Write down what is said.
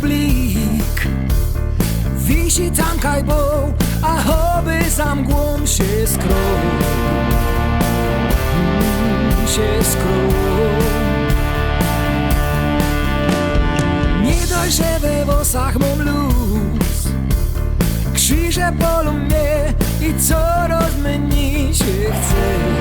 blik. Wisi tam kajbą, a choby za mgłą się skrą. Się skrą. Nie dość, że we włosach mam luz, krzyże bolą mnie i coraz mniej się chce.